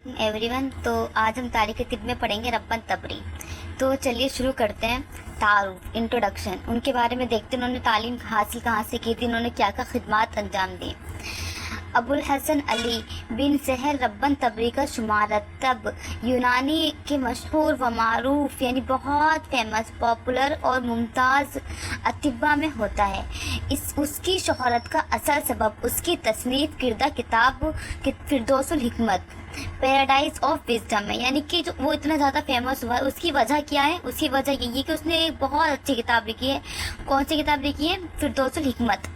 Everyone, तो आज हम तारीख तिब में पढ़ेंगे रब्बन तबरी। तो चलिए शुरू करते हैं। तारुफ, इंट्रोडक्शन, उनके बारे में देखते हैं उन्होंने तालीम हासिल कहाँ से की थी, उन्होंने क्या क्या खिदमात अंजाम दी। अबुल हसन अली बिन सहल रब्बन तबरी का शुमार तब यूनानी के मशहूर व मारूफ यानी बहुत फेमस, पॉपुलर और मुमताज़ अतिबा में होता है। उसकी शोहरत का असल सबब उसकी तसनीफ किरदा किताब फिरदौसुल हिकमत, पैराडाइज ऑफ विजडम है। यानी कि जो वो इतना ज़्यादा फेमस हुआ है उसकी वजह क्या है? उसकी वजह यही है कि उसने एक बहुत अच्छी किताब लिखी है। कौन सी किताब लिखी है? फिरदौसुल हिकमत,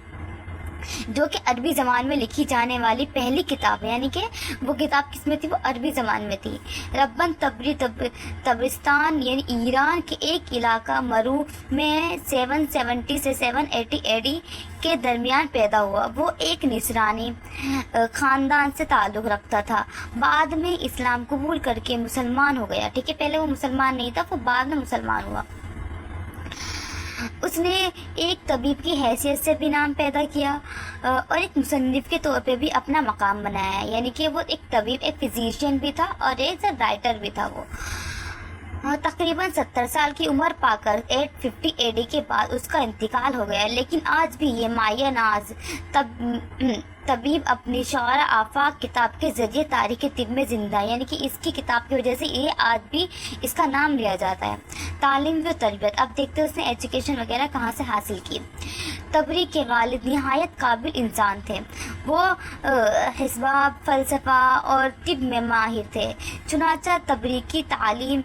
जो कि अरबी ज़बान में लिखी जाने वाली पहली किताब है। यानी कि वो किताब किस में थी? वो अरबी ज़बान में थी। रब्बन तबरी तबरिस्तान यानी ईरान के एक इलाका मरू में 770 से 780 एडी के दरमियान पैदा हुआ। वो एक निसरानी ख़ानदान से ताल्लुक़ रखता था। बाद में इस्लाम कबूल करके मुसलमान हो गया। ठीक है, पहले वो मुसलमान नहीं था, वो बाद में मुसलमान हुआ। उसने एक तबीब की हैसियत से भी नाम पैदा किया और एक मुसन्निफ़ के तौर पे भी अपना मकाम बनाया। यानी कि वो एक तबीब, एक फिजिशियन भी था और एक राइटर भी था। वो तकरीबन 70 साल की उम्र पाकर 850 एडी के बाद उसका इंतकाल हो गया। लेकिन आज भी ये माया नाज तबीब अपनी शौरा आफाक किताब के ज़रिए तारीख़ तिब में ज़िंदा है। यानी कि इसकी किताब की वजह से ये आज भी इसका नाम लिया जाता है। तालीम व तरबियत, अब देखते हैं उसने एजुकेशन वगैरह कहाँ से हासिल की। तबरी के वालिद नहायत काबिल इंसान थे। वो हिसाब, फ़लसफ़ा और तिब में माहिर थे। चुनाचा तबरी की तालीम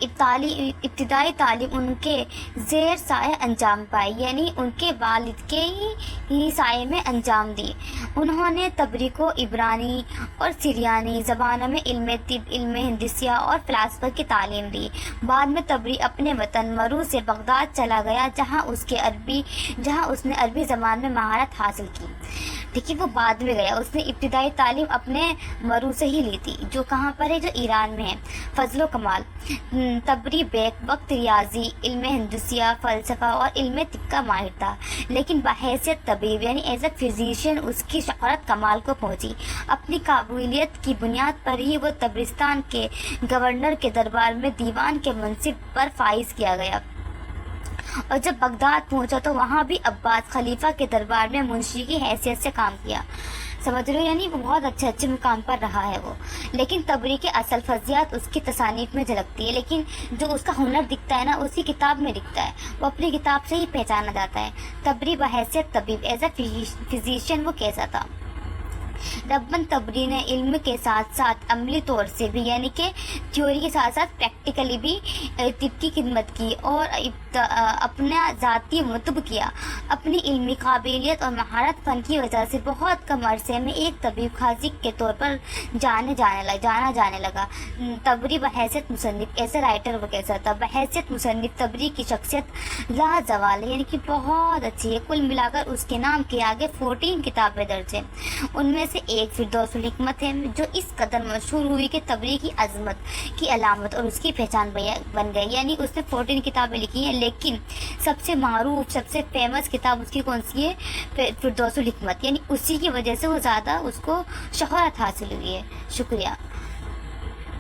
इब्तिदाई तालीम उनके ज़ेर साए अंजाम पाई, यानी उनके वालिद के ही साए में अंजाम दी। उन्होंने तबरी को इब्रानी और सिरियानी ज़बानों में इल्म तिब, इल्म हिंदसिया और फ़लसफ़ा की तालीम दी। बाद में तबरी अपने वतन मरू से बगदाद चला गया, जहाँ उसने अरबी ज़बान में महारत हासिल की। देखिए, वो बाद में गया, उसने इब्तिदाई तालीम अपने मरू से ही ली थी, जो कहाँ पर है? जो ईरान में है। फ़ज़्ल कमाल, तबरी बेक वक्त रियाजी, इल्म हिंदसिया, फ़लसफ़ा और इल्म तिब का माहिर था। लेकिन बहैसियत तबीब यानी एज ए फिजिशियन उसकी शोहरत कमाल को पहुँची। अपनी काबिलियत की बुनियाद पर ही वो तबरिस्तान के गवर्नर के दरबार में दीवान के मनसिब पर फाइज किया गया और जब बगदाद पहुंचा तो वहाँ भी अब्बास खलीफा के दरबार में मुंशी की हैसियत से काम किया। समझ रहे हो? यानी वो बहुत अच्छे मुकाम पर रहा है वो। लेकिन तबरी के असल फजियात उसकी तसानीफ में झलकती है, लेकिन जो उसका हुनर दिखता है ना, उसी किताब में दिखता है। वो अपनी किताब से ही पहचाना जाता है। तबरी बहैसियत तबीब, एज ए फिजिशियन वो कैसा था? रब्बन तबरी ने इल्म के साथ साथ अमली तौर से भी, यानी कि थ्योरी के साथ साथ प्रैक्टिकली भी तिब की खिदमत की और अपना ज़ाती मुतब किया। अपनी इल्मी काबिलियत और महारत फ़न की वजह से बहुत कम अरसे में एक तबीब खाजी के तौर पर जाना जाने लगा। तबरी बहैसियत मुसन्निफ़, ऐसे राइटर वो कैसा था? बहैसियत मुसन्निफ़ तबरी की शख्सियत लाजवाल है, यानी कि बहुत अच्छी है। कुल मिलाकर उसके नाम के आगे 14 किताबें दर्ज हैं। उनमें से एक फिरदौसुल हिकमत है, जो इस कदर मशहूर हुई कि तबरी की अजमत की अलामत और उसकी पहचान बन गई। यानी उसने 14 किताबें लिखी हैं, लेकिन सबसे मारूफ, सबसे फेमस किताब उसकी कौन सी है? फिरदौसुल हिकमत। यानी उसी की वजह से वो ज़्यादा उसको शोहरत हासिल हुई है। शुक्रिया।